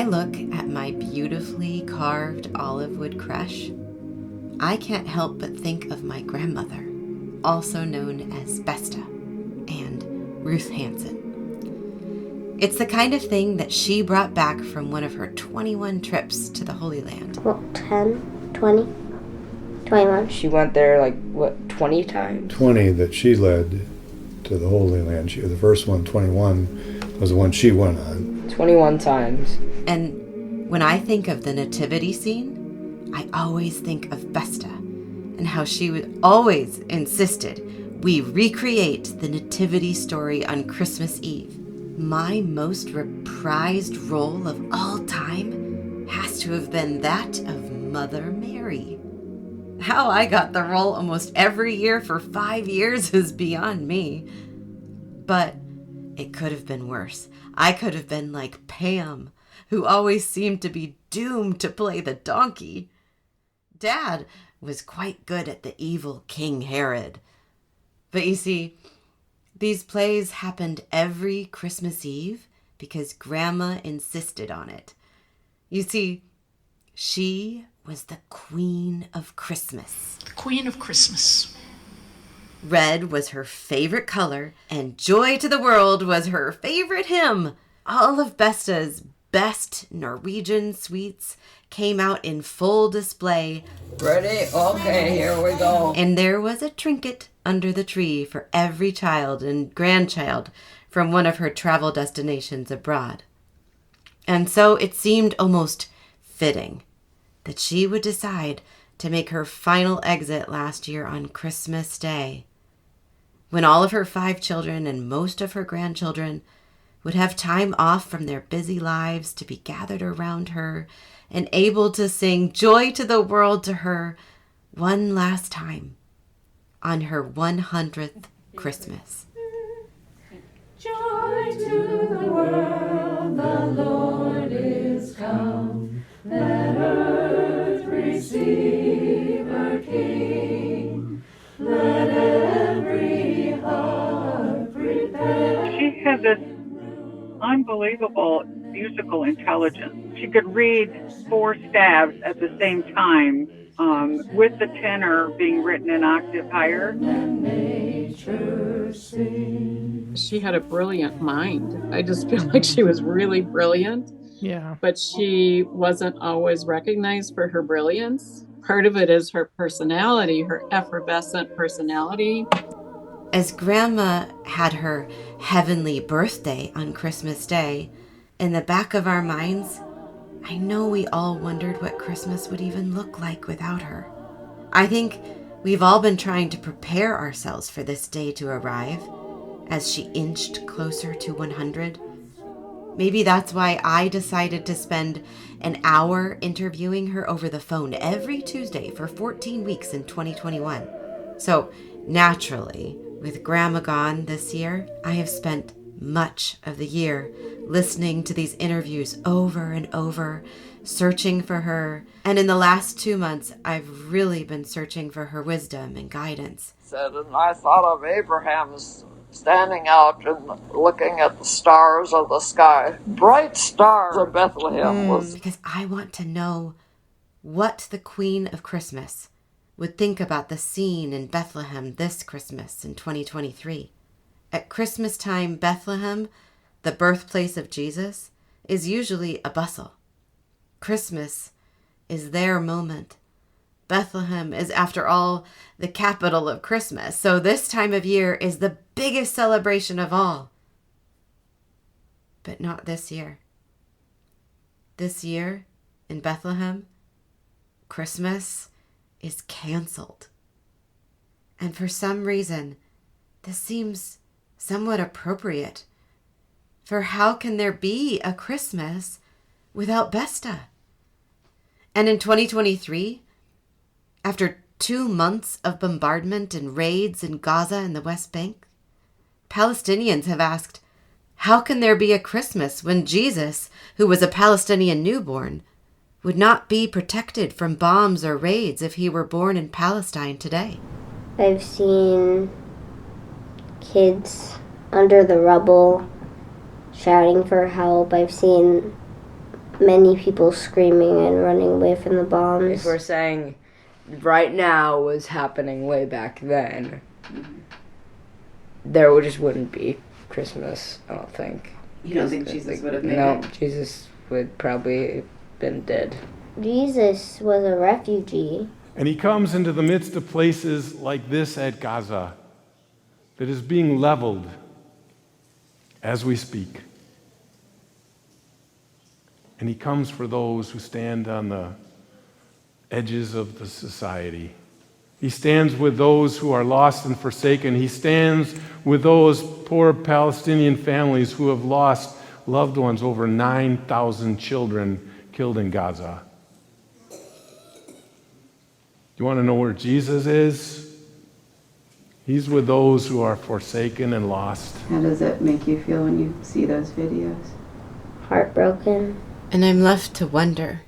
I look at my beautifully carved olive wood creche, I can't help but think of my grandmother, also known as Besta, and Ruth Hansen. It's the kind of thing that she brought back from one of her 21 trips to the Holy Land. Well, 10, 20, 21. She went there 20 times? 20 that she led to the Holy Land. The first one, 21, was the one she went on. 21 times. And when I think of the nativity scene, I always think of Besta and how she always insisted we recreate the nativity story on Christmas Eve. My most reprised role of all time has to have been that of Mother Mary. How I got the role almost every year for 5 years is beyond me. But it could have been worse. I could have been like Pam, who always seemed to be doomed to play the donkey. Dad was quite good at the evil King Herod. But you see, these plays happened every Christmas Eve because Grandma insisted on it. You see, she was the Queen of Christmas. The Queen of Christmas. Red was her favorite color, and Joy to the World was her favorite hymn. All of Besta's best Norwegian sweets came out in full display. Ready? Okay, here we go. And there was a trinket under the tree for every child and grandchild from one of her travel destinations abroad. And so it seemed almost fitting that she would decide to make her final exit last year on Christmas Day, when all of her 5 children and most of her grandchildren would have time off from their busy lives to be gathered around her and able to sing Joy to the World to her one last time on her 100th Christmas. Joy to the world, the Lord is come. Let earth receive her King. Let every heart prepare. She had this unbelievable musical intelligence. She could read 4 staves at the same time, with the tenor being written an octave higher. She had a brilliant mind. I just feel like she was really brilliant. Yeah. But she wasn't always recognized for her brilliance. Part of it is her personality, her effervescent personality. As Grandma had her heavenly birthday on Christmas Day, in the back of our minds, I know we all wondered what Christmas would even look like without her. I think we've all been trying to prepare ourselves for this day to arrive as she inched closer to 100. Maybe that's why I decided to spend an hour interviewing her over the phone every Tuesday for 14 weeks in 2021. So naturally, with Grandma gone this year, I have spent much of the year listening to these interviews over and over, searching for her. And in the last 2 months, I've really been searching for her wisdom and guidance. And I thought of Abraham standing out and looking at the stars of the sky. Bright stars of Bethlehem. Because I want to know what the Queen of Christmas would think about the scene in Bethlehem this Christmas in 2023. At Christmas time, Bethlehem, the birthplace of Jesus, is usually a bustle. Christmas is their moment. Bethlehem is, after all, the capital of Christmas, so this time of year is the biggest celebration of all. But not this year. This year, in Bethlehem, Christmas is canceled. And for some reason, this seems somewhat appropriate. For how can there be a Christmas without Besta? And in 2023, after 2 months of bombardment and raids in Gaza and the West Bank, Palestinians have asked, how can there be a Christmas when Jesus, who was a Palestinian newborn, would not be protected from bombs or raids if he were born in Palestine today? I've seen kids under the rubble shouting for help. I've seen many people screaming and running away from the bombs. If we're saying right now was happening way back then, there just wouldn't be Christmas, I don't think. You don't think Jesus would have made No, it? Jesus would probably have been dead. Jesus was a refugee. And he comes into the midst of places like this at Gaza that is being leveled as we speak. And he comes for those who stand on the edges of the society. He stands with those who are lost and forsaken. He stands with those poor Palestinian families who have lost loved ones, over 9,000 children killed in Gaza. You want to know where Jesus is? He's with those who are forsaken and lost. How does it make you feel when you see those videos? Heartbroken. And I'm left to wonder,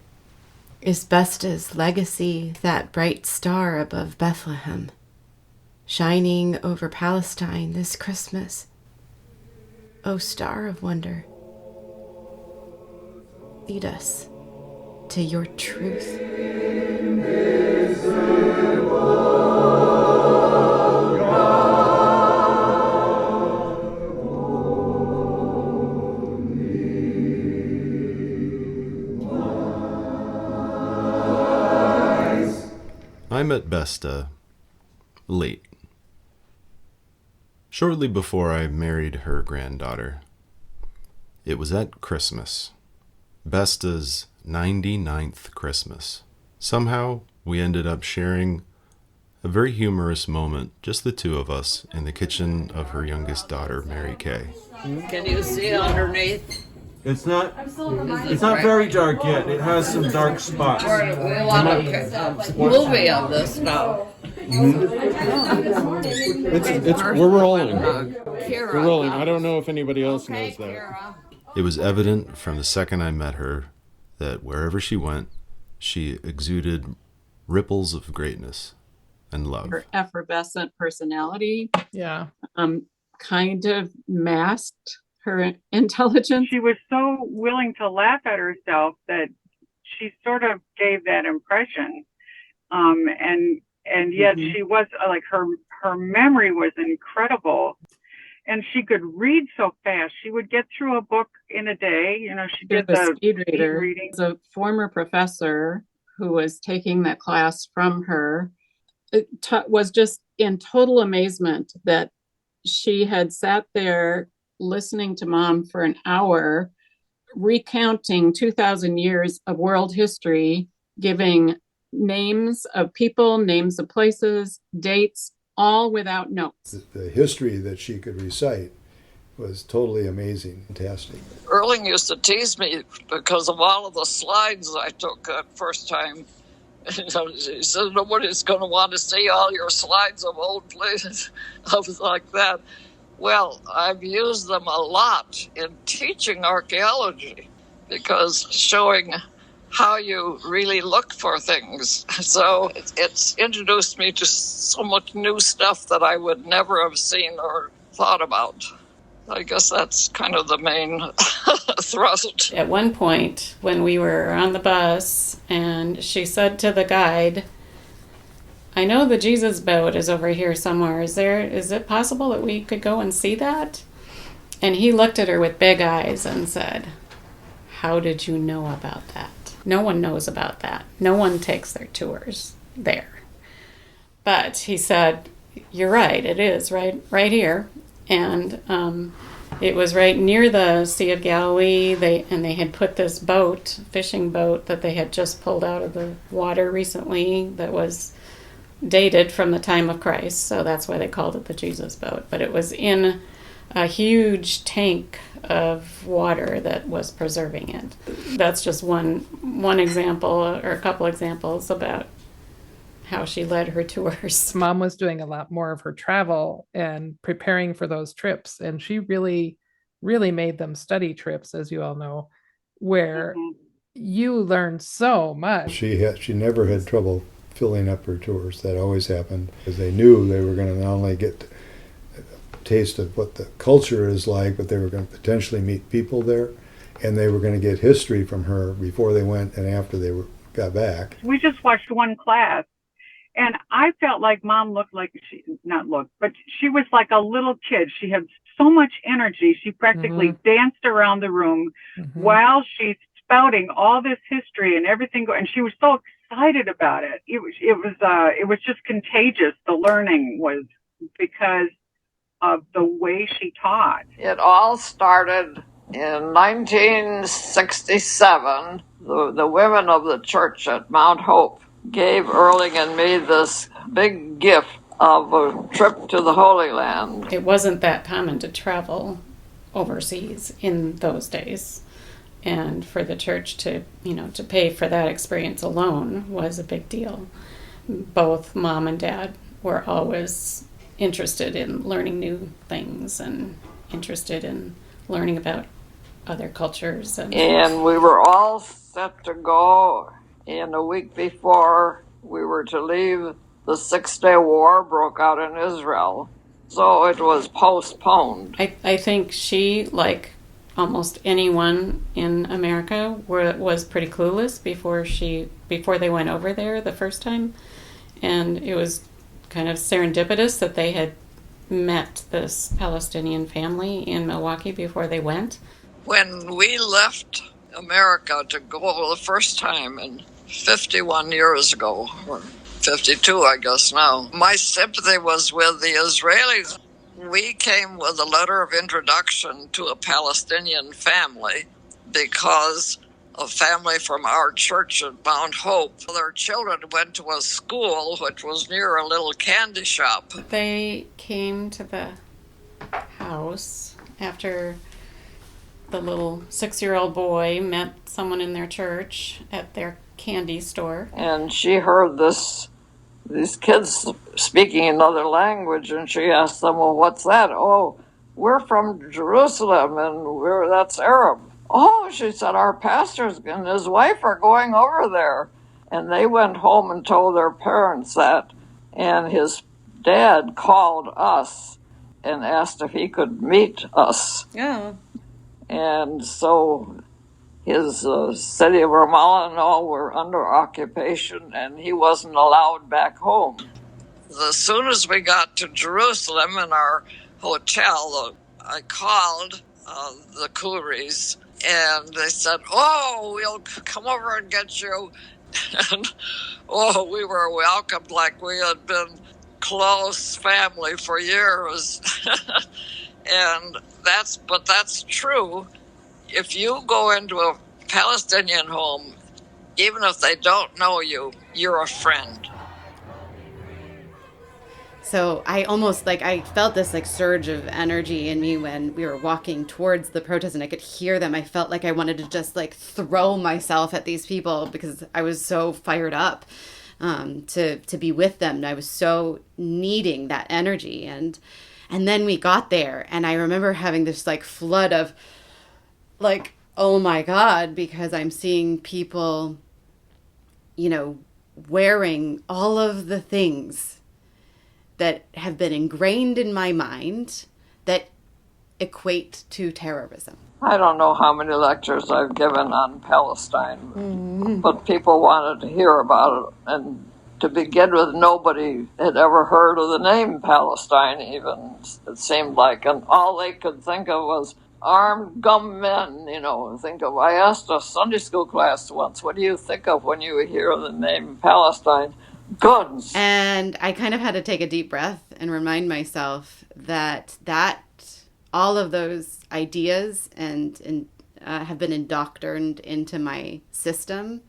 is Besta's legacy that bright star above Bethlehem, shining over Palestine this Christmas? O star of wonder, lead us to your truth. I met Besta late, shortly before I married her granddaughter. It was at Christmas, Besta's 99th Christmas. Somehow, we ended up sharing a very humorous moment, just the two of us, in the kitchen of her youngest daughter, Mary Kay. Can you see underneath? It's not very dark yet. It has some dark spots. We want a movie of this now. We're rolling. We're rolling. I don't know if anybody else knows that. It was evident from the second I met her that wherever she went, she exuded ripples of greatness and love. Her effervescent personality, Yeah. kind of masked her intelligence. She was so willing to laugh at herself that she sort of gave that impression. And yet she was like, her memory was incredible. And she could read so fast. She would get through a book in a day. You know, she did the speed reader. reading. As a former professor who was taking that class from her, was just in total amazement that she had sat there listening to Mom for an hour, recounting 2,000 years of world history, giving names of people, names of places, dates, all without notes. The history that she could recite was totally amazing, fantastic. Erling used to tease me because of all of the slides I took first time. He said, nobody's going to want to see all your slides of old places. I was like that. Well, I've used them a lot in teaching archaeology because showing how you really look for things. So it's introduced me to so much new stuff that I would never have seen or thought about. I guess that's kind of the main thrust. At one point, when we were on the bus, and she said to the guide, I know the Jesus boat is over here somewhere. Is it possible that we could go and see that? And he looked at her with big eyes and said, how did you know about that? No one knows about that. No one takes their tours there. But he said, you're right, it is right here. And it was right near the Sea of Galilee. They had put this boat, fishing boat, that they had just pulled out of the water recently that was dated from the time of Christ. So that's why they called it the Jesus boat. But it was in a huge tank of water that was preserving it. That's just one example, or a couple examples about how she led her tours. Mom was doing a lot more of her travel and preparing for those trips, and she really, really made them study trips, as you all know, where you learn so much. She never had trouble filling up her tours. That always happened, because they knew they were going to not only get a taste of what the culture is like, but they were going to potentially meet people there. and they were going to get history from her before they went and after they got back. We just watched one class, and I felt like Mom looked like but she was like a little kid. She had so much energy. She practically danced around the room while she's spouting all this history and everything, and she was so excited about it. It was just contagious. The learning was because of the way she taught. It all started in 1967. The women of the church at Mount Hope gave Erling and me this big gift of a trip to the Holy Land. It wasn't that common to travel overseas in those days. And for the church to pay for that experience alone was a big deal. Both Mom and Dad were always interested in learning new things and interested in learning about other cultures. And we were all set to go. And a week before we were to leave, the 6-Day War broke out in Israel. So it was postponed. I think she, like almost anyone in America, was pretty clueless before they went over there the first time. And it was kind of serendipitous that they had met this Palestinian family in Milwaukee before they went. When we left America to go the first time, in 51 years ago, or 52 I guess now, my sympathy was with the Israelis. We came with a letter of introduction to a Palestinian family because a family from our church at Mount Hope, their children went to a school which was near a little candy shop. They came to the house after the little 6-year-old boy met someone in their church at their candy store. And she heard these kids speaking another language, and she asked them, well, what's that? Oh, we're from Jerusalem, and that's Arab. Oh, she said, our pastor and his wife are going over there. And they went home and told their parents that, and his dad called us and asked if he could meet us. Yeah. And so his city of Ramallah and all were under occupation, and he wasn't allowed back home. As soon as we got to Jerusalem in our hotel, I called the Kuris, and they said, oh, we'll come over and get you. And, we were welcomed like we had been close family for years. And that's true. If you go into a Palestinian home, even if they don't know you, you're a friend. So I felt this surge of energy in me when we were walking towards the protest, and I could hear them. I felt like I wanted to just throw myself at these people because I was so fired up to be with them. And I was so needing that energy. And then we got there, and I remember having this flood of oh my God, because I'm seeing people, wearing all of the things that have been ingrained in my mind that equate to terrorism. I don't know how many lectures I've given on Palestine, but people wanted to hear about it. And to begin with, nobody had ever heard of the name Palestine even, it seemed like. And all they could think of was armed gunmen, I asked a Sunday school class once, what do you think of when you hear the name Palestine? Guns. And I kind of had to take a deep breath and remind myself that all of those ideas and have been indoctrined into my system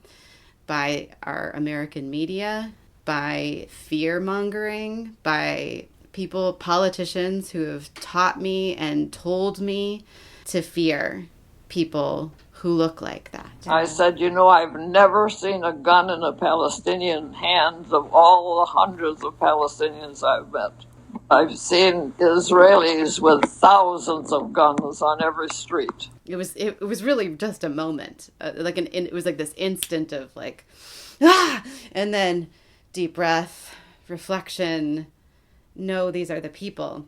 by our American media, by fear-mongering, by politicians who have taught me and told me to fear people who look like that. I said, I've never seen a gun in a Palestinian hands of all the hundreds of Palestinians I've met. I've seen Israelis with thousands of guns on every street. It was really just a moment, it was this instant of and then deep breath, reflection. No, these are the people.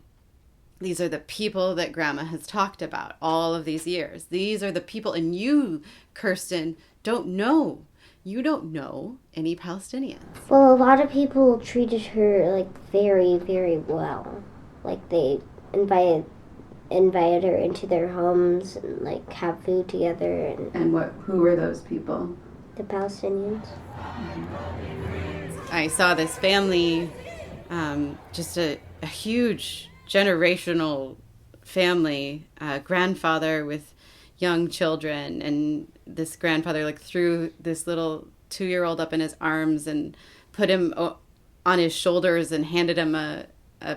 These are the people that Grandma has talked about all of these years. These are the people, and you, Kirsten, don't know. You don't know any Palestinians. Well, a lot of people treated her like very, very well. Like they invited her into their homes and like have food together. And who were those people? The Palestinians. I saw this family, just a huge generational family, grandfather with young children, and this grandfather like threw this little 2-year-old up in his arms and put him on his shoulders and handed him a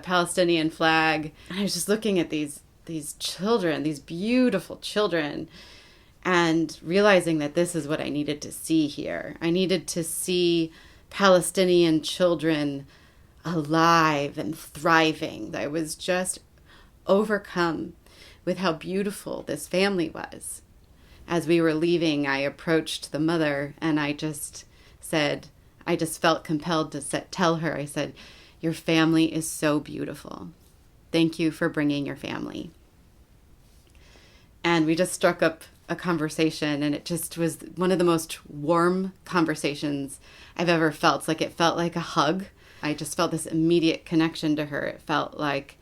Palestinian flag. And I was just looking at these children, these beautiful children, and realizing that this is what I needed to see here. I needed to see Palestinian children alive and thriving. I was just overcome with how beautiful this family was. As we were leaving, I approached the mother and I just felt compelled to tell her, I said, "Your family is so beautiful. Thank you for bringing your family." And we just struck up a conversation, and it just was one of the most warm conversations I've ever felt. It felt like a hug. I just felt this immediate connection to her. It felt like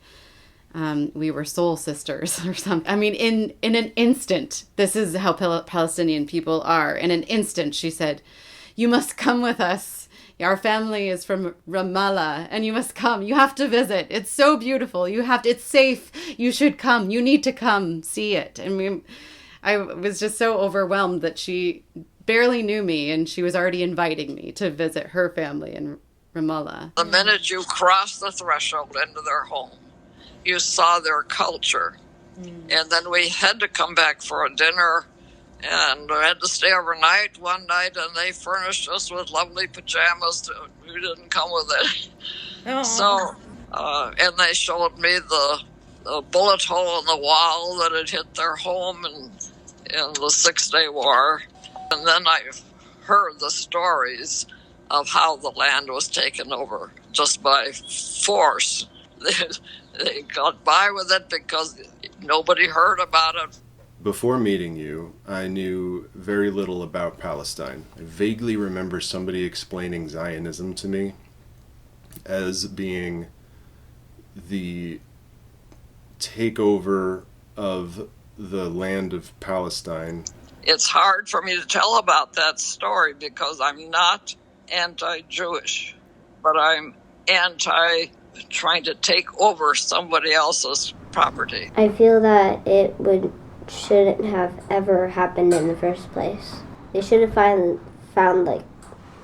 we were soul sisters or something. I mean, in an instant, this is how Palestinian people are. In an instant, she said, "You must come with us. Our family is from Ramallah, and you must come. You have to visit. It's so beautiful. It's safe. You should come. You need to come see it." And I was just so overwhelmed that she barely knew me, and she was already inviting me to visit her family in Ramallah. The minute you cross the threshold into their home, you saw their culture. And then we had to come back for a dinner, and we had to stay overnight one night, and they furnished us with lovely pajamas. We didn't come with it. Oh. So, and they showed me the bullet hole in the wall that had hit their home in the 6-Day War. And then I heard the stories of how the land was taken over just by force. They got by with it because nobody heard about it. Before meeting you, I knew very little about Palestine. I vaguely remember somebody explaining Zionism to me as being the takeover of the land of Palestine. It's hard for me to tell about that story because I'm not anti-Jewish, but I'm trying to take over somebody else's property. I feel that it shouldn't have ever happened in the first place. They should have found like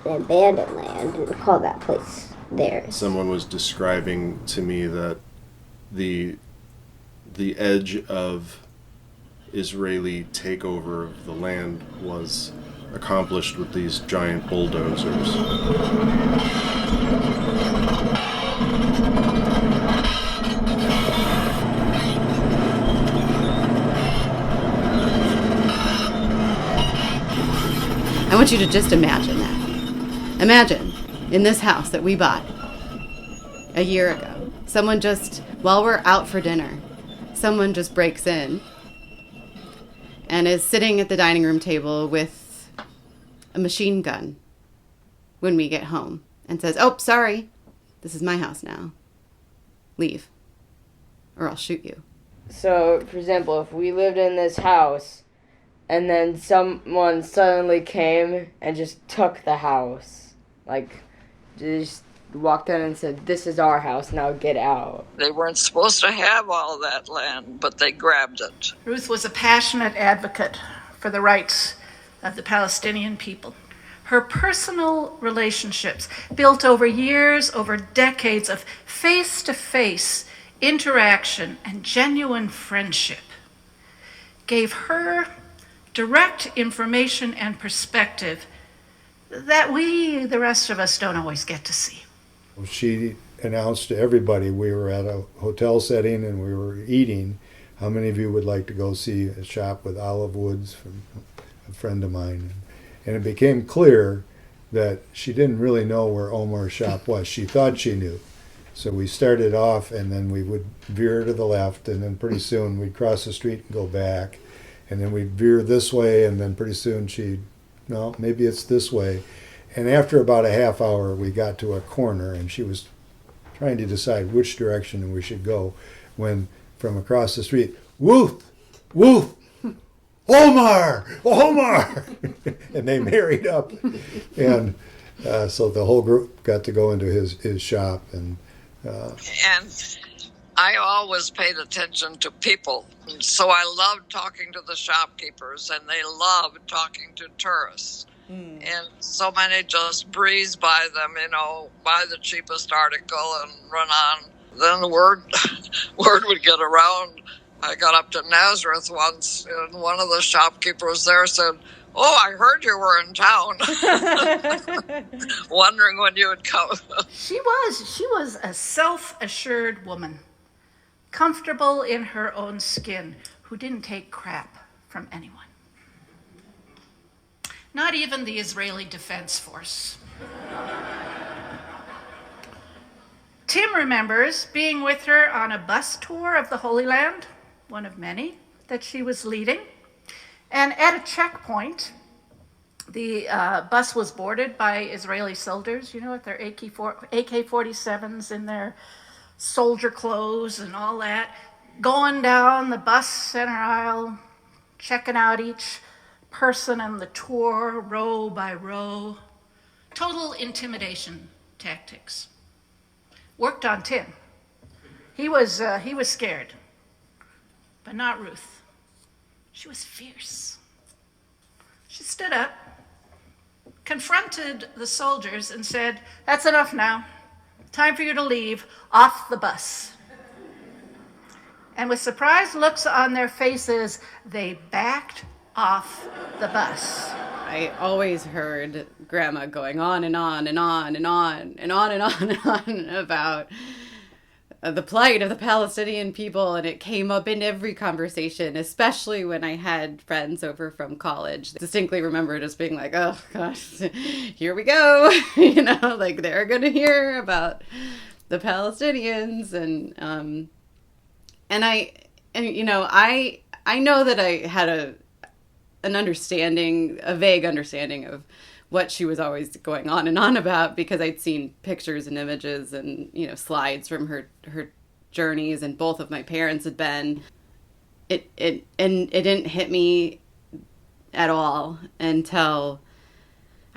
an abandoned land and called that place theirs. Someone was describing to me that the edge of Israeli takeover of the land was accomplished with these giant bulldozers. I want you to just imagine that. Imagine in this house that we bought a year ago, someone just, while we're out for dinner, someone just breaks in and is sitting at the dining room table with a machine gun when we get home and says, "Oh, sorry, this is my house now. Leave, or I'll shoot you." So, for example, if we lived in this house and then someone suddenly came and just took the house, like, just walked in and said, "This is our house, now get out." They weren't supposed to have all that land, but they grabbed it. Ruth was a passionate advocate for the rights of the Palestinian people. Her personal relationships, built over years, over decades of face-to-face interaction and genuine friendship, gave her direct information and perspective that we, the rest of us, don't always get to see. She announced to everybody, we were at a hotel setting and we were eating, how many of you would like to go see a shop with olive woods from a friend of mine? And it became clear that she didn't really know where Omar's shop was. She thought she knew. So we started off, and then we would veer to the left, and then pretty soon we'd cross the street and go back. And then we'd veer this way, and then pretty soon no, maybe it's this way. And after about a half hour, we got to a corner, and she was trying to decide which direction we should go when from across the street, "Woof! Woof! Omar! Omar!" And they married up. And so the whole group got to go into his shop. And I always paid attention to people. So I loved talking to the shopkeepers, and they loved talking to tourists. And so many just breeze by them, buy the cheapest article and run on. Then the word would get around. I got up to Nazareth once, and one of the shopkeepers there said, "Oh, I heard you were in town." Wondering when you would come. She was a self-assured woman, comfortable in her own skin, who didn't take crap from anyone. Not even the Israeli Defense Force. Tim remembers being with her on a bus tour of the Holy Land, one of many that she was leading. And at a checkpoint, the bus was boarded by Israeli soldiers, with their AK-47s in their soldier clothes and all that, going down the bus center aisle, checking out each person on the tour, row by row. Total intimidation tactics. Worked on Tim. He was scared, but not Ruth. She was fierce. She stood up, confronted the soldiers, and said, "That's enough now. Time for you to leave. Off the bus." And with surprised looks on their faces, they backed off the bus. I always heard Grandma going on and on and on and on and on and on and on about the plight of the Palestinian people, and it came up in every conversation, especially when I had friends over from college. I distinctly remember just being like, "Oh gosh, here we go," like they're gonna hear about the Palestinians, and I know that I had a vague understanding of what she was always going on and on about, because I'd seen pictures and images and, slides from her journeys, and both of my parents had been. It didn't hit me at all until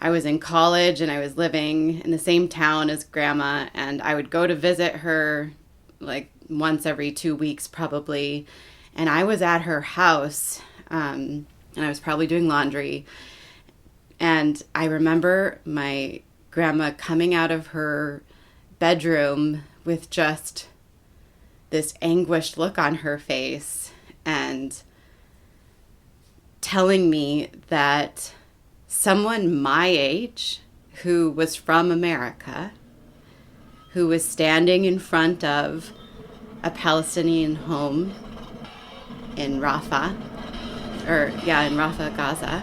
I was in college and I was living in the same town as Grandma, and I would go to visit her like once every 2 weeks probably, and I was at her house, and I was probably doing laundry. And I remember my grandma coming out of her bedroom with just this anguished look on her face and telling me that someone my age who was from America, who was standing in front of a Palestinian home in Rafah, Gaza,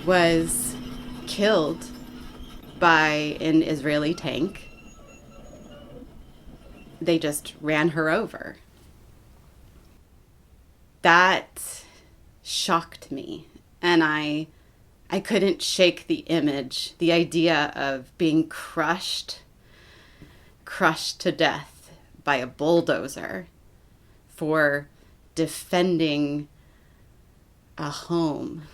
was killed by an Israeli tank. They just ran her over. That shocked me, and I couldn't shake the image, the idea of being crushed to death by a bulldozer for defending a home.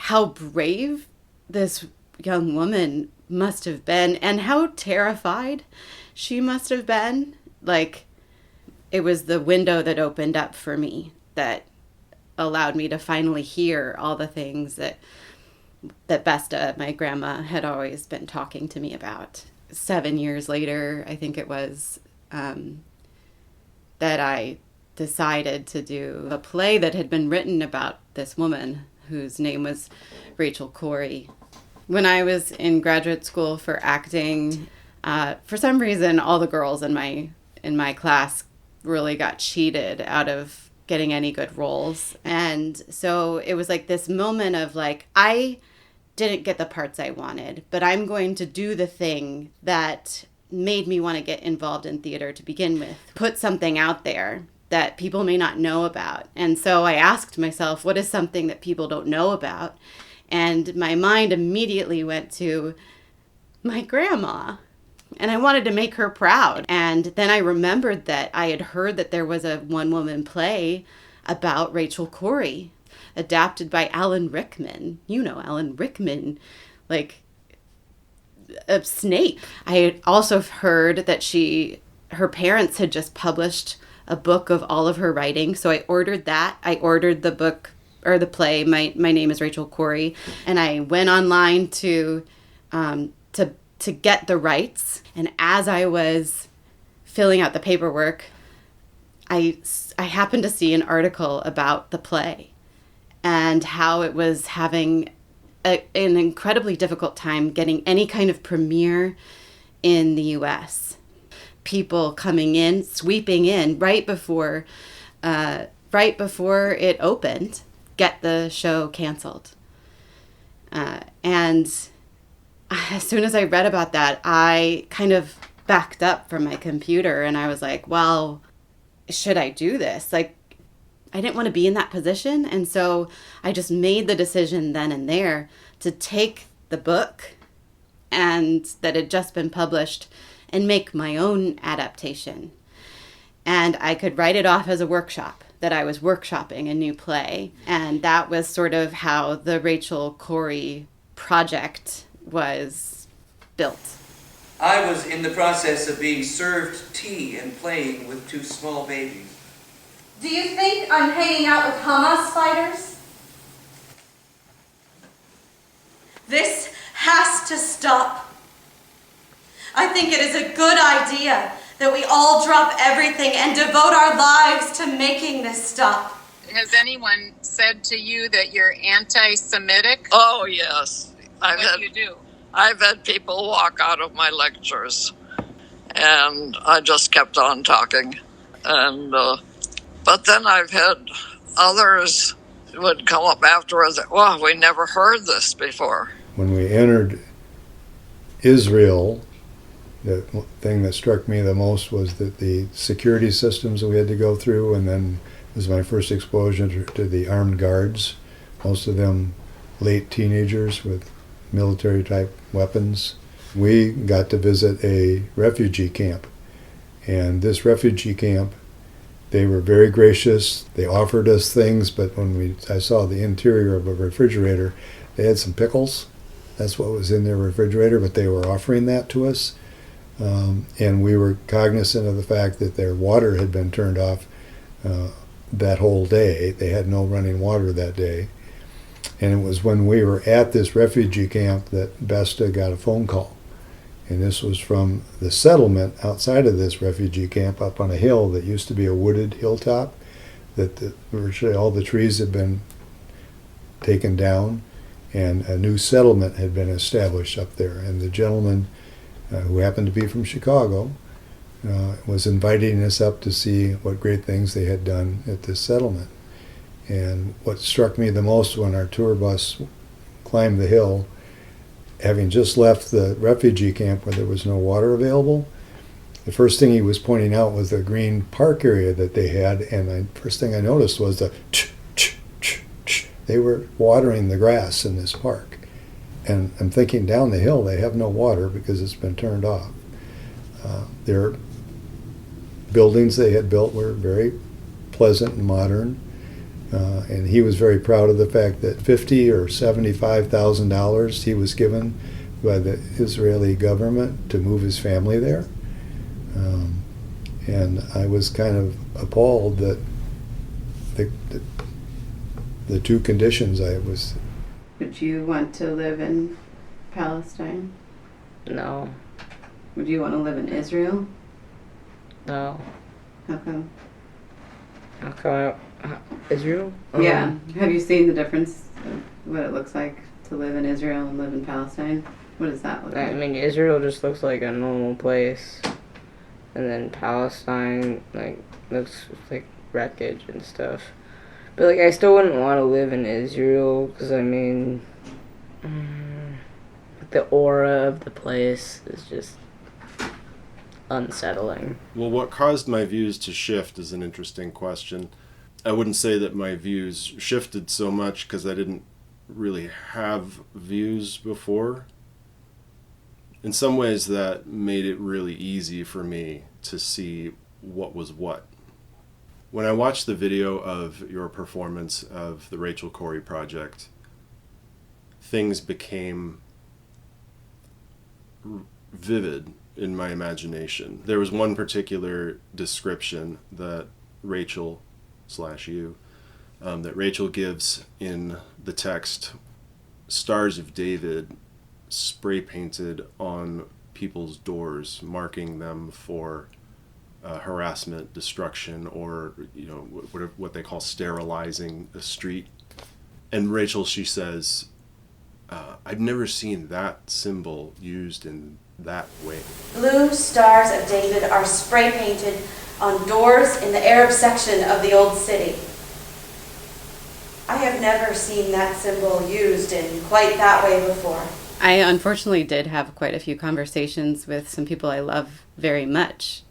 How brave this young woman must have been, and how terrified she must have been. Like, it was the window that opened up for me, that allowed me to finally hear all the things that Besta, my grandma, had always been talking to me about. 7 years later, I think it was, that I decided to do a play that had been written about this woman whose name was Rachel Corrie. When I was in graduate school for acting, for some reason, all the girls in my class really got cheated out of getting any good roles. And so it was like this moment of like, I didn't get the parts I wanted, but I'm going to do the thing that made me want to get involved in theater to begin with. Put something out there that people may not know about. And so I asked myself, what is something that people don't know about? And my mind immediately went to my grandma. And I wanted to make her proud. And then I remembered that I had heard that there was a one-woman play about Rachel Corrie, adapted by Alan Rickman. You know Alan Rickman, like Snape. I had also heard that her parents had just published a book of all of her writing. So I ordered that. I ordered the book or the play, My Name is Rachel Corrie. And I went online to get the rights. And as I was filling out the paperwork, I happened to see an article about the play and how it was having an incredibly difficult time getting any kind of premiere in the U.S. People coming in, sweeping in right before it opened, get the show canceled. And as soon as I read about that, I kind of backed up from my computer and I was like, well, should I do this? Like, I didn't want to be in that position. And so I just made the decision then and there to take the book and that had just been published and make my own adaptation. And I could write it off as a workshop, that I was workshopping a new play. And that was sort of how the Rachel Corrie project was built. I was in the process of being served tea and playing with 2 small babies. Do you think I'm hanging out with Hamas fighters? This has to stop. I think it is a good idea that we all drop everything and devote our lives to making this stop. Has anyone said to you that you're anti-Semitic? Oh, yes. What do you do? I've had people walk out of my lectures, and I just kept on talking. And but then I've had others would come up afterwards. Wow, we never heard this before. When we entered Israel, the thing that struck me the most was that the security systems that we had to go through, and then it was my first exposure to the armed guards, most of them late teenagers with military-type weapons. We got to visit a refugee camp, and this refugee camp, they were very gracious. They offered us things, but when I saw the interior of a refrigerator, they had some pickles. That's what was in their refrigerator, but they were offering that to us. And we were cognizant of the fact that their water had been turned off that whole day. They had no running water that day. And it was when we were at this refugee camp that Besta got a phone call. And this was from the settlement outside of this refugee camp up on a hill that used to be a wooded hilltop, that virtually all the trees had been taken down and a new settlement had been established up there. And the gentleman, who happened to be from Chicago, was inviting us up to see what great things they had done at this settlement. And what struck me the most when our tour bus climbed the hill, having just left the refugee camp where there was no water available, the first thing he was pointing out was the green park area that they had, and the first thing I noticed was the they were watering the grass in this park. And I'm thinking, down the hill they have no water because it's been turned off. Their buildings they had built were very pleasant and modern. And he was very proud of the fact that $50,000 or $75,000 he was given by the Israeli government to move his family there. And I was kind of appalled that the 2 conditions I was. Would you want to live in Palestine? No. Would you want to live in Israel? No. How come? How come? Israel? Yeah. Have you seen the difference of what it looks like to live in Israel and live in Palestine? What does that look like? I mean, Israel just looks like a normal place. And then Palestine, like, looks like wreckage and stuff. But, like, I still wouldn't want to live in Israel because, I mean, the aura of the place is just unsettling. Well, what caused my views to shift is an interesting question. I wouldn't say that my views shifted so much because I didn't really have views before. In some ways, that made it really easy for me to see what was what. When I watched the video of your performance of the Rachel Corrie Project, things became vivid in my imagination. There was one particular description that Rachel/you, that Rachel gives in the text, Stars of David spray painted on people's doors, marking them for harassment, destruction, or what they call sterilizing the street. And Rachel, she says, I've never seen that symbol used in that way. Blue Stars of David are spray painted on doors in the Arab section of the old city. I have never seen that symbol used in quite that way before. I unfortunately did have quite a few conversations with some people I love very much,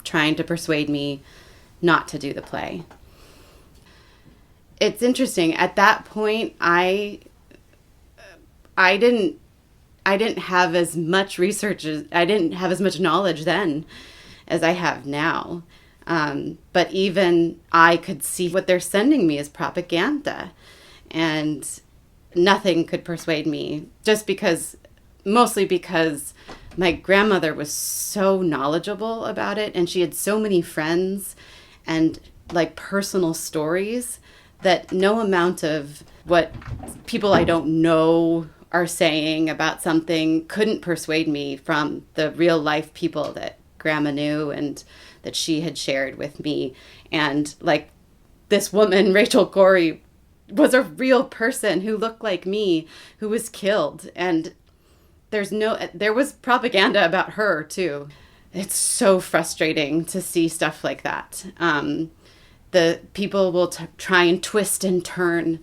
trying to persuade me not to do the play. It's interesting. At that point, I didn't have as much research, I didn't have as much knowledge then as I have now. But even I could see what they're sending me as propaganda, and nothing could persuade me, mostly because my grandmother was so knowledgeable about it, and she had so many friends and like personal stories that no amount of what people I don't know are saying about something couldn't persuade me from the real life people that Grandma knew and that she had shared with me. And like this woman, Rachel Corrie, was a real person who looked like me, who was killed. And there was propaganda about her too. It's so frustrating to see stuff like that. The people will try and twist and turn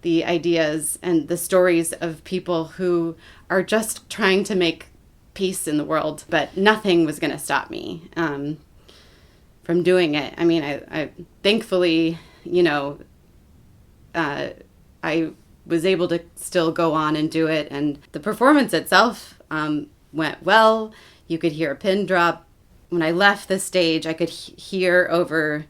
the ideas and the stories of people who are just trying to make peace in the world, but nothing was going to stop me from doing it. I mean, I thankfully, I was able to still go on and do it, and the performance itself went well. You could hear a pin drop. When I left the stage, I could hear over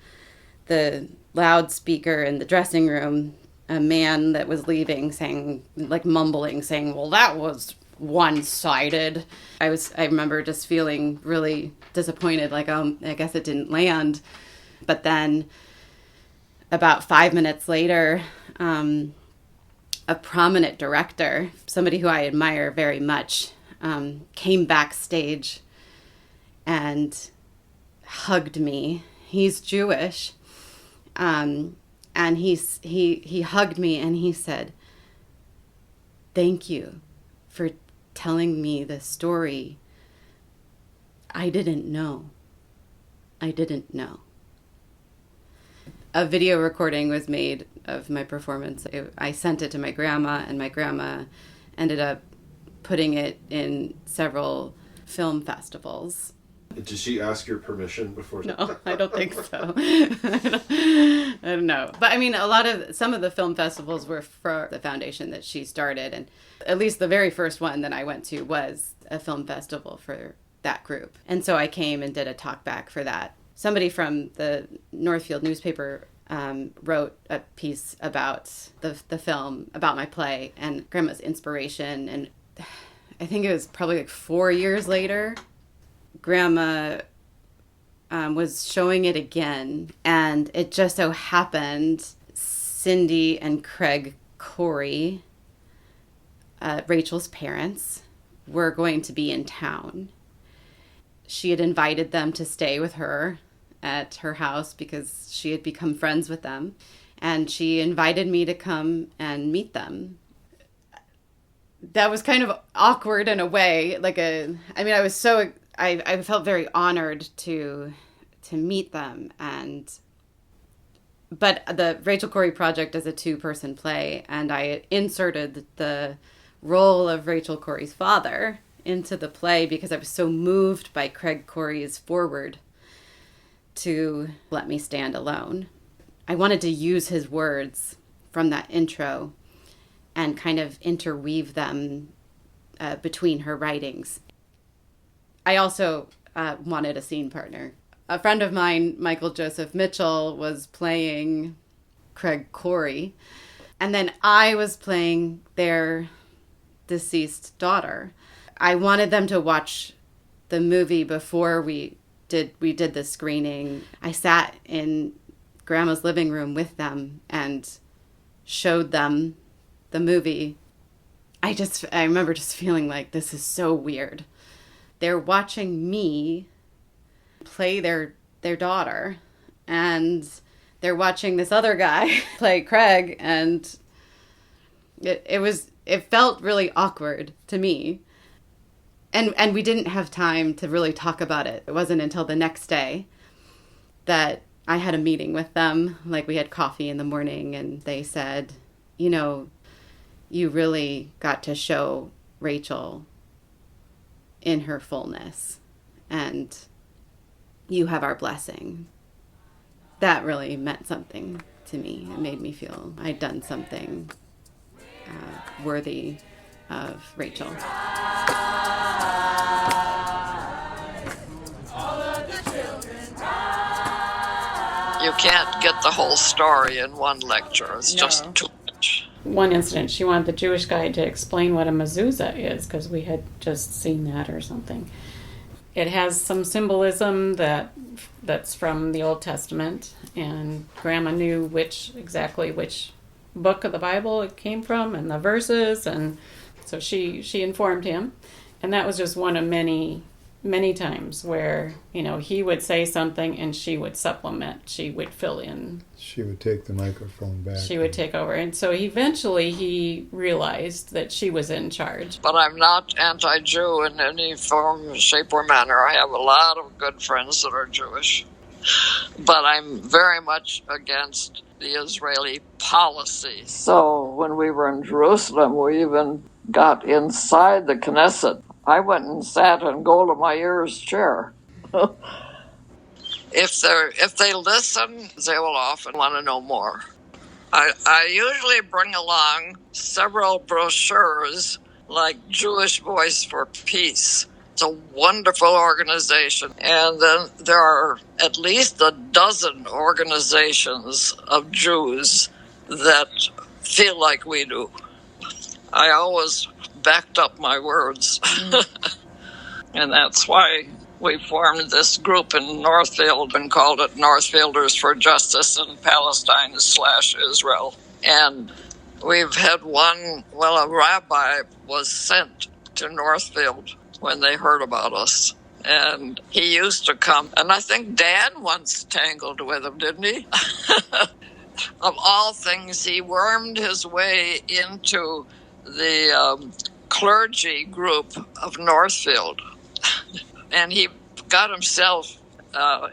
the loudspeaker in the dressing room a man that was leaving saying, like mumbling, saying, well, that was one-sided. I remember just feeling really disappointed, like, I guess it didn't land. But then about 5 minutes later, a prominent director, somebody who I admire very much, came backstage and hugged me. He's Jewish. And he hugged me and he said, thank you for telling me the story. I didn't know. A video recording was made of my performance. I sent it to my grandma, and my grandma ended up putting it in several film festivals. Did she ask your permission before? No, I don't think so. I don't know. But I mean, some of the film festivals were for the foundation that she started. And at least the very first one that I went to was a film festival for that group. And so I came and did a talk back for that. Somebody from the Northfield newspaper wrote a piece about the film, about my play and Grandma's inspiration. And I think it was probably like 4 years later, Grandma was showing it again, and it just so happened Cindy and Craig Corrie, Rachel's parents, were going to be in town. She had invited them to stay with her at her house because she had become friends with them, and she invited me to come and meet them. That was kind of awkward in a way. I felt very honored to meet them, but the Rachel Corrie Project is a 2-person play, and I inserted the role of Rachel Corrie's father into the play because I was so moved by Craig Corey's foreword to Let Me Stand Alone. I wanted to use his words from that intro and kind of interweave them between her writings. I also wanted a scene partner. A friend of mine, Michael Joseph Mitchell, was playing Craig Corey, and then I was playing their deceased daughter. I wanted them to watch the movie before we did the screening. I sat in Grandma's living room with them and showed them the movie. I remember just feeling like, this is so weird. They're watching me play their daughter, and they're watching this other guy play Craig, and it felt really awkward to me. And we didn't have time to really talk about it. It wasn't until the next day that I had a meeting with them. Like, we had coffee in the morning, and they said, you know, you really got to show Rachel in her fullness, and you have our blessing. That really meant something to me. It made me feel I'd done something worthy of Rachel. You can't get the whole story in one lecture. It's just too much. One incident, she wanted the Jewish guy to explain what a mezuzah is, because we had just seen that or something. It has some symbolism that's from the Old Testament, and Grandma knew exactly which book of the Bible it came from and the verses, and so she informed him. And that was just one of many times where, you know, he would say something and she would supplement, she would fill in. She would take the microphone back. She would take over. And so eventually he realized that she was in charge. But I'm not anti-Jew in any form, shape, or manner. I have a lot of good friends that are Jewish. But I'm very much against the Israeli policy. So when we were in Jerusalem, we even got inside the Knesset. I went and sat in Golda Meir's chair. If they listen, they will often want to know more. I usually bring along several brochures like Jewish Voice for Peace. It's a wonderful organization. And then there are at least a dozen organizations of Jews that feel like we do. I always backed up my words. And that's why we formed this group in Northfield and called it Northfielders for Justice in Palestine/Israel. And we've had a rabbi was sent to Northfield when they heard about us. And he used to come. And I think Dan once tangled with him, didn't he? Of all things, he wormed his way into the clergy group of Northfield. And he got himself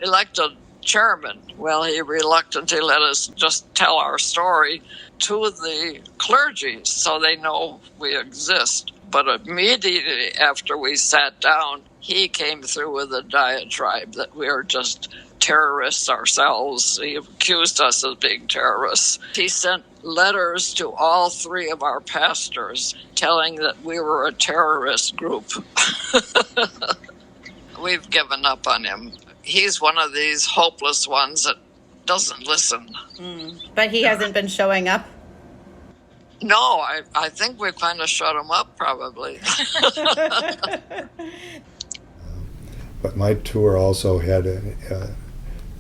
elected chairman. Well, he reluctantly let us just tell our story to the clergy so they know we exist. But immediately after we sat down, he came through with a diatribe that we are just terrorists ourselves. He accused us of being terrorists. He sent letters to all three of our pastors telling that we were a terrorist group. We've given up on him. He's one of these hopeless ones that doesn't listen. But he hasn't been showing up? No, I think we kind of shut him up, probably. But my tour also had a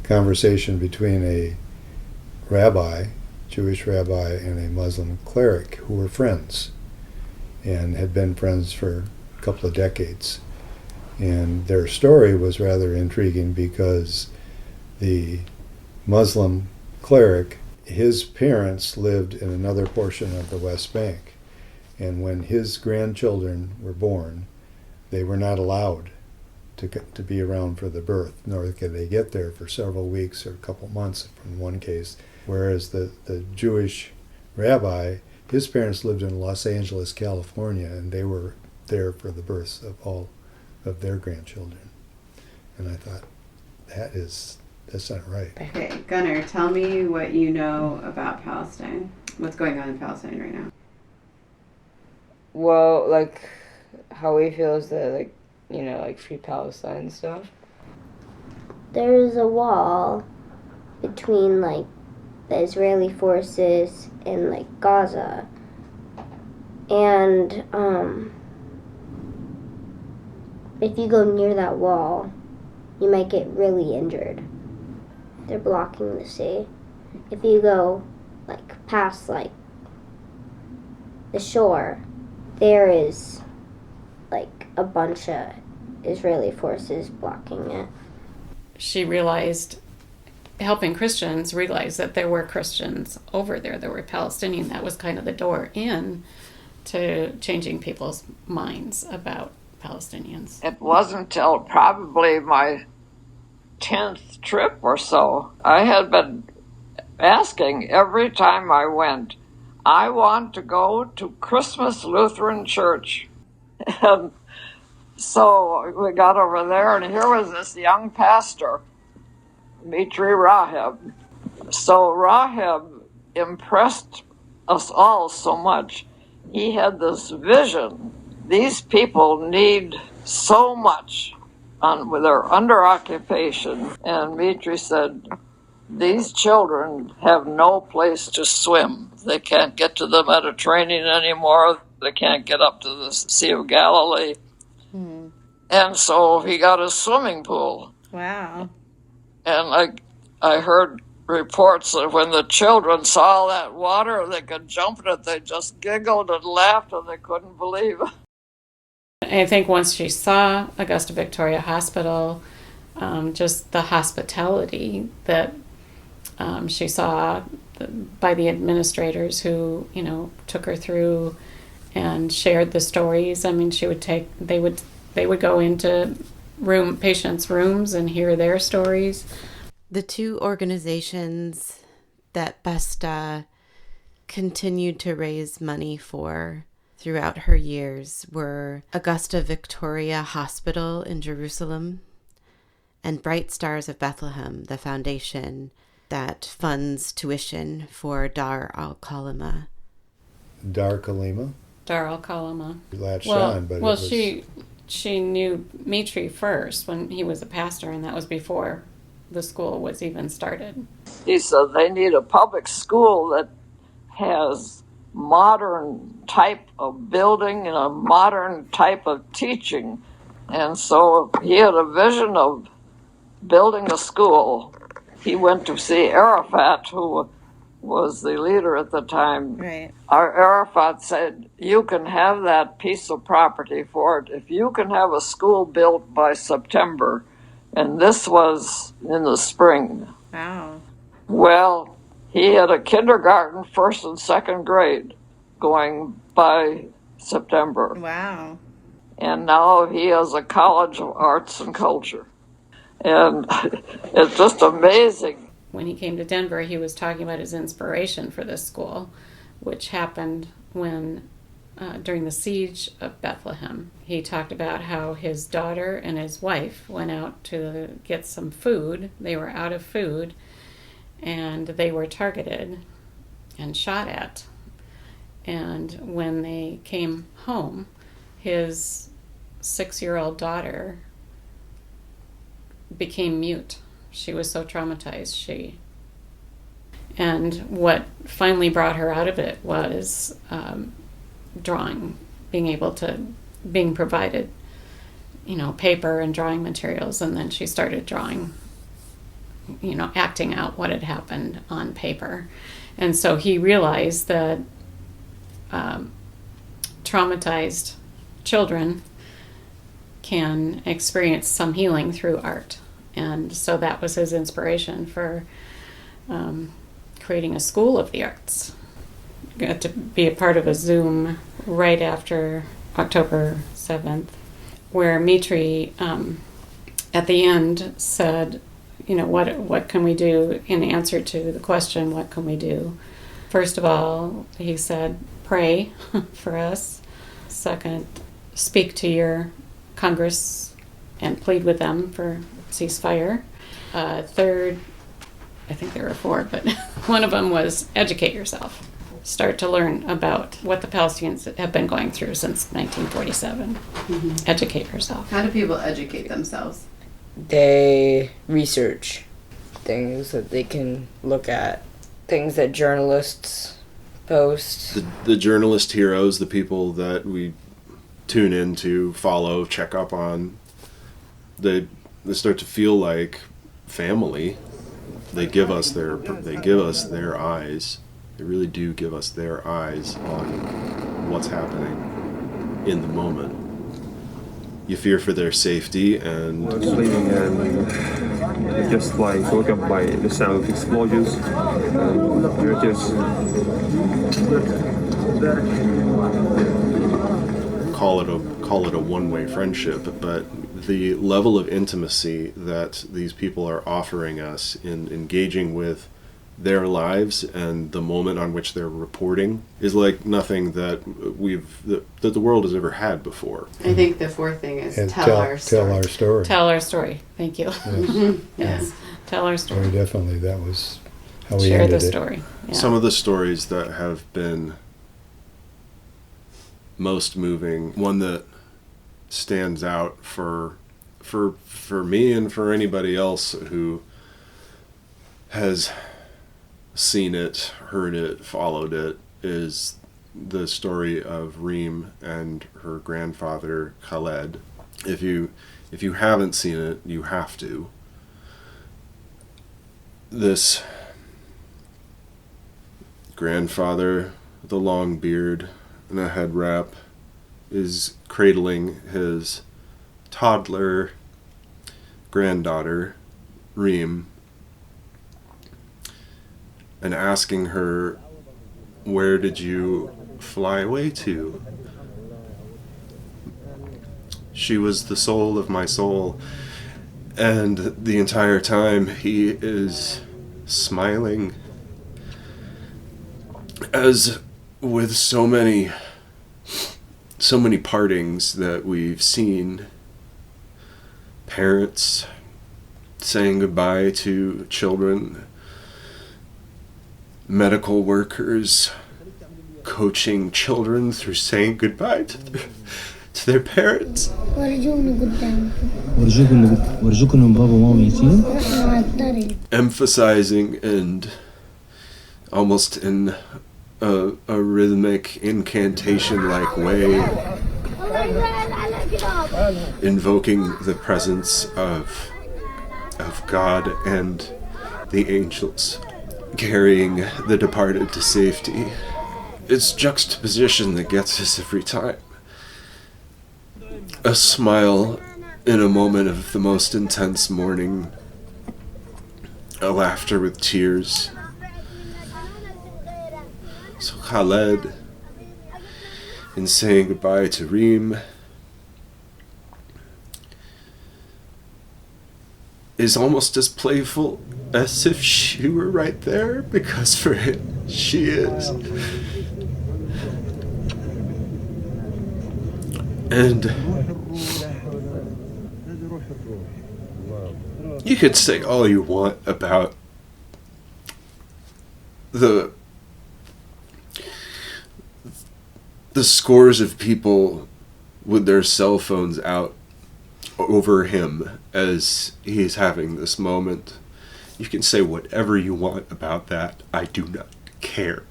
conversation between a rabbi, Jewish rabbi, and a Muslim cleric who were friends and had been friends for a couple of decades. And their story was rather intriguing because the Muslim cleric, his parents lived in another portion of the West Bank. And when his grandchildren were born, they were not allowed to be around for the birth, nor could they get there for several weeks or a couple months in one case. Whereas the Jewish rabbi, his parents lived in Los Angeles, California, and they were there for the births of all of their grandchildren. And I thought, that's not right. Okay, Gunnar, tell me what you know about Palestine. What's going on in Palestine right now? Well, like, how he feels that, like, you know, like, free Palestine and stuff. There's a wall between, like, the Israeli forces and, like, Gaza. And, if you go near that wall, you might get really injured. They're blocking the sea. If you go, like, past, like, the shore, there is, like, a bunch of Israeli forces blocking it. She realized, helping Christians realize that there were Christians over there. There were Palestinian. That was kind of the door in to changing people's minds about Palestinians. It wasn't until probably my 10th trip or so, I had been asking every time I went, I want to go to Christmas Lutheran Church. And so we got over there, and here was this young pastor, Mitri Raheb. So Raheb impressed us all so much. He had this vision. These people need so much. They're under occupation. And Mitri said, these children have no place to swim. They can't get to the Mediterranean anymore. They can't get up to the Sea of Galilee. Hmm. And so he got a swimming pool. Wow. And I heard reports that when the children saw that water, they could jump in it. They just giggled and laughed, and they couldn't believe it. I think once she saw Augusta Victoria Hospital, just the hospitality that she saw by the administrators who, you know, took her through and shared the stories. I mean, they would go into patients' rooms and hear their stories. The two organizations that Besta continued to raise money for throughout her years were Augusta Victoria Hospital in Jerusalem and Bright Stars of Bethlehem, the foundation that funds tuition for Dar al-Kalima. Dar Kalima? Dar al-Kalima. Latched on, but well, it was... she knew Mitri first when he was a pastor, and that was before the school was even started. He said they need a public school that has modern type of building and a modern type of teaching. And so he had a vision of building a school. He went to see Arafat, who was the leader at the time. Right. Our Arafat said, you can have that piece of property for it if you can have a school built by September. And this was in the spring. Wow. Well, he had a kindergarten, first and second grade, going by September. Wow. And now he has a college of arts and culture. And it's just amazing. When he came to Denver, he was talking about his inspiration for this school, which happened when during the siege of Bethlehem. He talked about how his daughter and his wife went out to get some food. They were out of food, and they were targeted and shot at. And when they came home, his 6-year-old daughter became mute. She was so traumatized. And what finally brought her out of it was drawing, being provided, paper and drawing materials, and then she started drawing, acting out what had happened on paper. And so he realized that traumatized children can experience some healing through art. And so that was his inspiration for creating a school of the arts. Got to be a part of a Zoom right after October 7th, where Mitri at the end said, what can we do in answer to the question, what can we do? First of all, he said, pray for us. Second, speak to your Congress and plead with them for ceasefire. Third, I think there were 4, but one of them was educate yourself. Start to learn about what the Palestinians have been going through since 1947. Mm-hmm. Educate yourself. How do people educate themselves? They research things that they can look at, things that journalists post. The journalist heroes, the people that we tune in to, follow, check up on, they start to feel like family. They give us their eyes. They really do give us their eyes on what's happening in the moment. You fear for their safety and sleeping and just like woke up by the sound of explosions. You're just call it a one-way friendship, but the level of intimacy that these people are offering us in engaging with their lives and the moment on which they're reporting is like nothing that the world has ever had before. I think the 4th thing is tell our story. Tell our story. Tell our story. Thank you. Yes. Yes. Tell our story. Very definitely, that was how we Share ended the it. story. Yeah. Some of the stories that have been most moving, one that stands out for me and for anybody else who has seen it, heard it, followed it, is the story of Reem and her grandfather Khaled. If you haven't seen it, you have to. This grandfather with a long beard and a head wrap is cradling his toddler granddaughter, Reem, and asking her, "Where did you fly away to? She was the soul of my soul." And the entire time he is smiling, as with so many partings that we've seen, parents saying goodbye to children, medical workers coaching children through saying goodbye to their parents, emphasizing and almost in a rhythmic incantation-like way, invoking the presence of God and the angels, carrying the departed to safety. It's juxtaposition that gets us every time. A smile in a moment of the most intense mourning, a laughter with tears. So Khaled, in saying goodbye to Reem, is almost as playful as if she were right there, because for him, she is. And you could say all you want about the scores of people with their cell phones out over him as he's having this moment. You can say whatever you want about that. I do not care.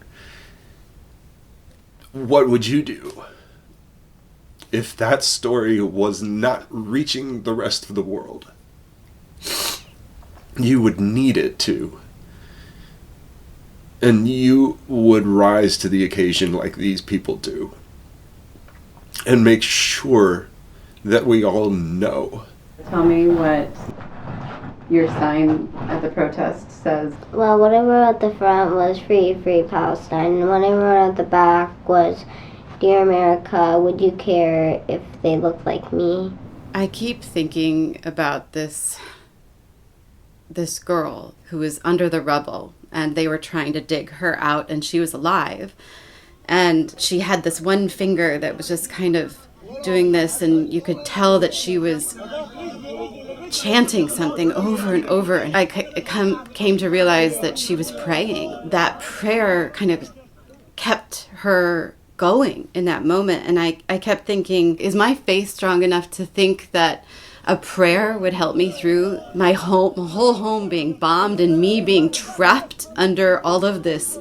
What would you do if that story was not reaching the rest of the world? You would need it to. And you would rise to the occasion like these people do. And make sure that we all know. Tell me what your sign at the protest says. Well, what I wrote at the front was Free, Free Palestine. And what I wrote at the back was, Dear America, would you care if they looked like me? I keep thinking about this girl who was under the rubble, and they were trying to dig her out, and she was alive. And she had this one finger that was just kind of doing this, and you could tell that she was chanting something over and over. And I came to realize that she was praying. That prayer kind of kept her going in that moment. And I kept thinking, is my faith strong enough to think that a prayer would help me through my whole home being bombed and me being trapped under all of this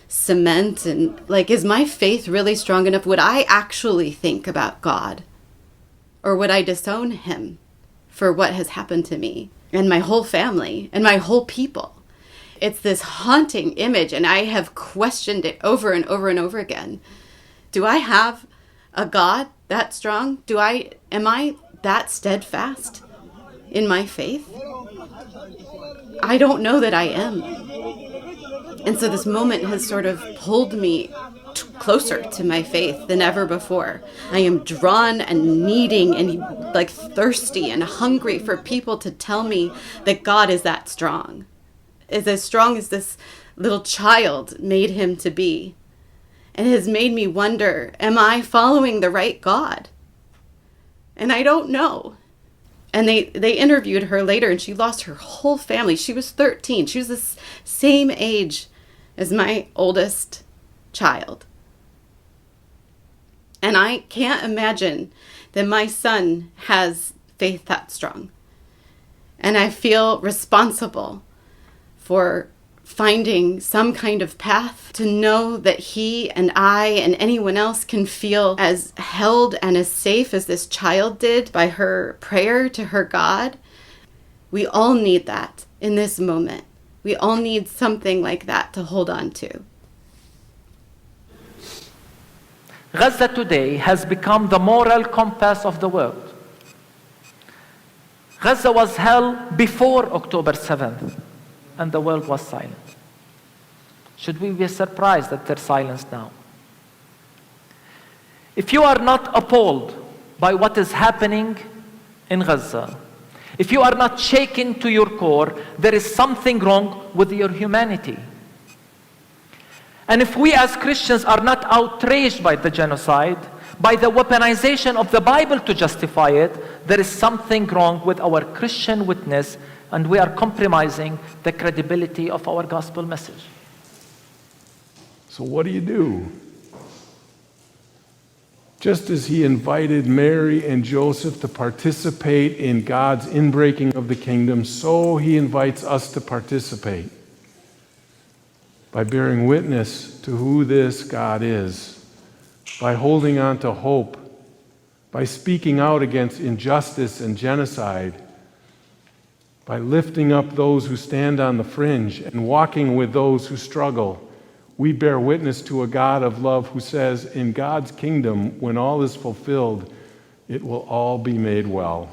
cement? And like, is my faith really strong enough? Would I actually think about God? Or would I disown him for what has happened to me and my whole family and my whole people? It's this haunting image, and I have questioned it over and over and over again. Do I have a God that strong? Am I that steadfast in my faith? I don't know that I am. And so this moment has sort of pulled me closer to my faith than ever before. I am drawn and needing and like thirsty and hungry for people to tell me that God is that strong. Is as strong as this little child made him to be. And it has made me wonder, am I following the right God? And I don't know. And they interviewed her later, and she lost her whole family. She was 13. She was the same age as my oldest child. And I can't imagine that my son has faith that strong. And I feel responsible for finding some kind of path to know that he and I and anyone else can feel as held and as safe as this child did by her prayer to her God. We all need that in this moment. We all need something like that to hold on to. Gaza today has become the moral compass of the world. Gaza was hell before October 7th, and the world was silent. Should we be surprised at their silence now? If you are not appalled by what is happening in Gaza, if you are not shaken to your core, there is something wrong with your humanity. And if we as Christians are not outraged by the genocide, by the weaponization of the Bible to justify it, there is something wrong with our Christian witness, and we are compromising the credibility of our gospel message. So what do? Just as he invited Mary and Joseph to participate in God's inbreaking of the kingdom, so he invites us to participate by bearing witness to who this God is, by holding on to hope, by speaking out against injustice and genocide, by lifting up those who stand on the fringe and walking with those who struggle. We bear witness to a God of love who says, in God's kingdom, when all is fulfilled, it will all be made well.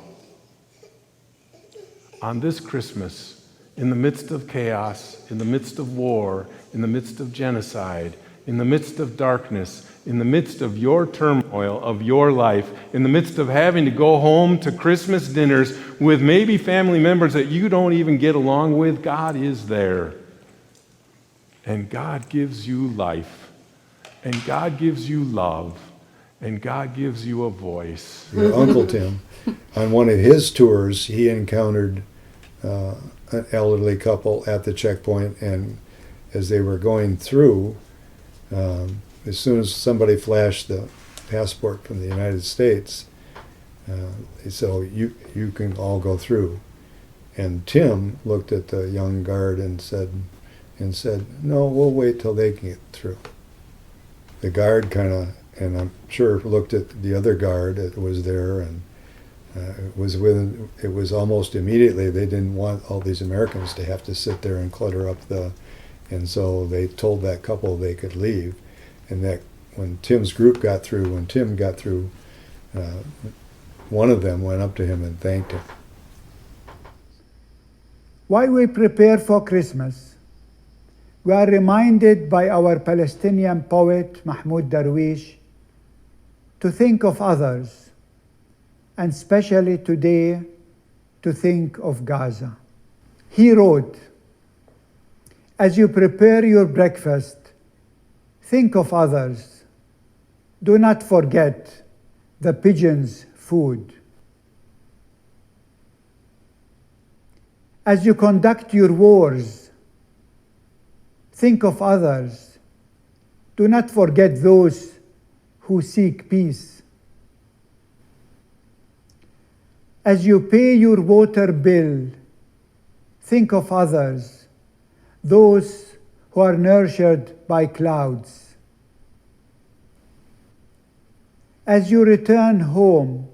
On this Christmas, in the midst of chaos, in the midst of war, in the midst of genocide, in the midst of darkness, in the midst of your turmoil of your life, in the midst of having to go home to Christmas dinners with maybe family members that you don't even get along with, God is there. And God gives you life, and God gives you love, and God gives you a voice. Your Uncle Tim, on one of his tours, he encountered an elderly couple at the checkpoint, and as they were going through, as soon as somebody flashed the passport from the United States, so you can all go through. And Tim looked at the young guard and said, no, we'll wait till they can get through. The guard kind of, and I'm sure looked at the other guard that was there, and it was almost immediately, they didn't want all these Americans to have to sit there and clutter up and so they told that couple they could leave. And that when Tim's group got through, one of them went up to him and thanked him. While we prepare for Christmas, we are reminded by our Palestinian poet Mahmoud Darwish to think of others, and especially today to think of Gaza. He wrote, "As you prepare your breakfast, think of others. Do not forget the pigeons food. As you conduct your wars, think of others. Do not forget those who seek peace. As you pay your water bill, think of others, those who are nurtured by clouds. As you return home,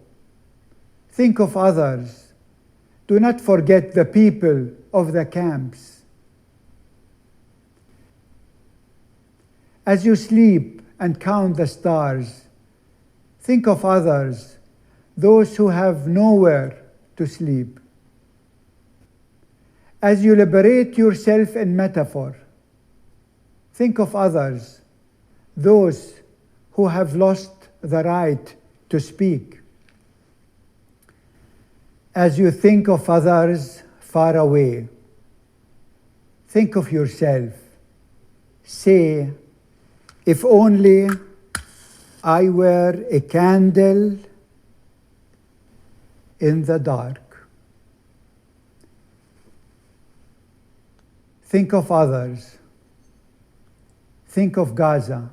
think of others. Do not forget the people of the camps. As you sleep and count the stars, think of others, those who have nowhere to sleep. As you liberate yourself in metaphor, think of others, those who have lost the right to speak. As you think of others far away, think of yourself. Say, if only I were a candle in the dark. Think of others. Think of Gaza.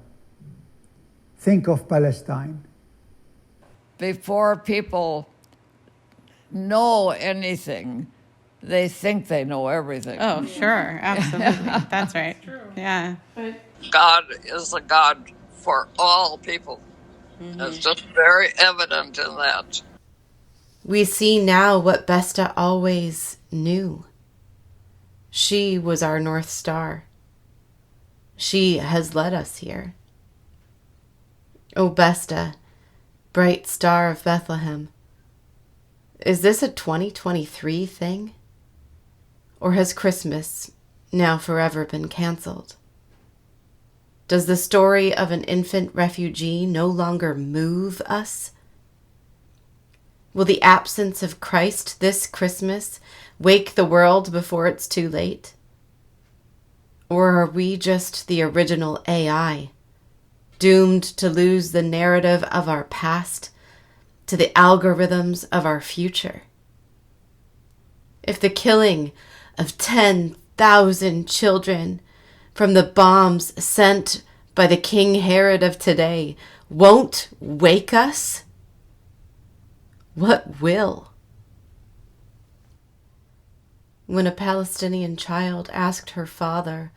Think of Palestine. Before people know anything, they think they know everything. Oh, sure. Absolutely. That's right. Yeah. God is a God for all people. It's just very evident in that. We see now what Besta always knew. She was our North Star. She has led us here. O Besta, bright star of Bethlehem, is this a 2023 thing? Or has Christmas now forever been canceled? Does the story of an infant refugee no longer move us? Will the absence of Christ this Christmas wake the world before it's too late? Or are we just the original AI, doomed to lose the narrative of our past to the algorithms of our future? If the killing of 10,000 children from the bombs sent by the King Herod of today won't wake us, what will? When a Palestinian child asked her father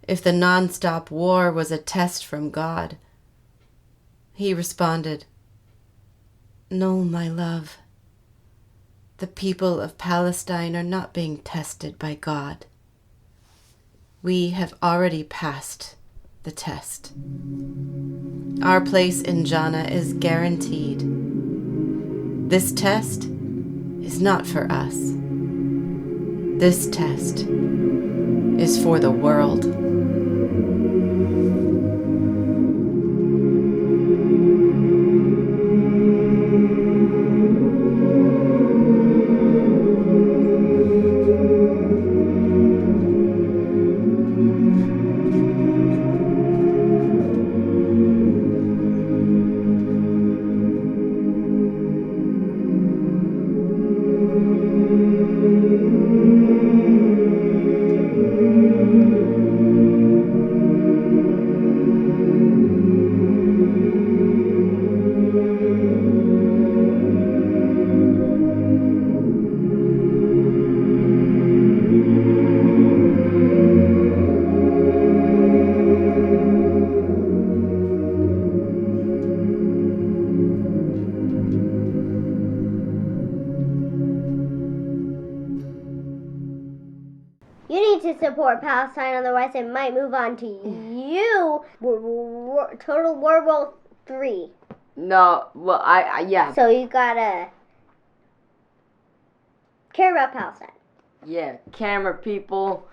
if the nonstop war was a test from God, he responded, "No, my love. The people of Palestine are not being tested by God. We have already passed the test. Our place in Jannah is guaranteed. This test is not for us. This test is for the world." You need to support Palestine, otherwise it might move on to you. Total World War III. No, well, yeah. So you gotta care about Palestine. Yeah, camera people,